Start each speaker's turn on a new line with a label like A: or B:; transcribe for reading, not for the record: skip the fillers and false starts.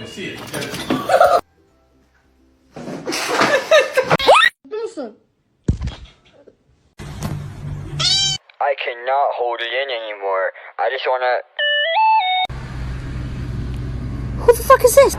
A: probably see it.
B: I cannot hold it in anymore. I just wanna...
C: Who the fuck is this?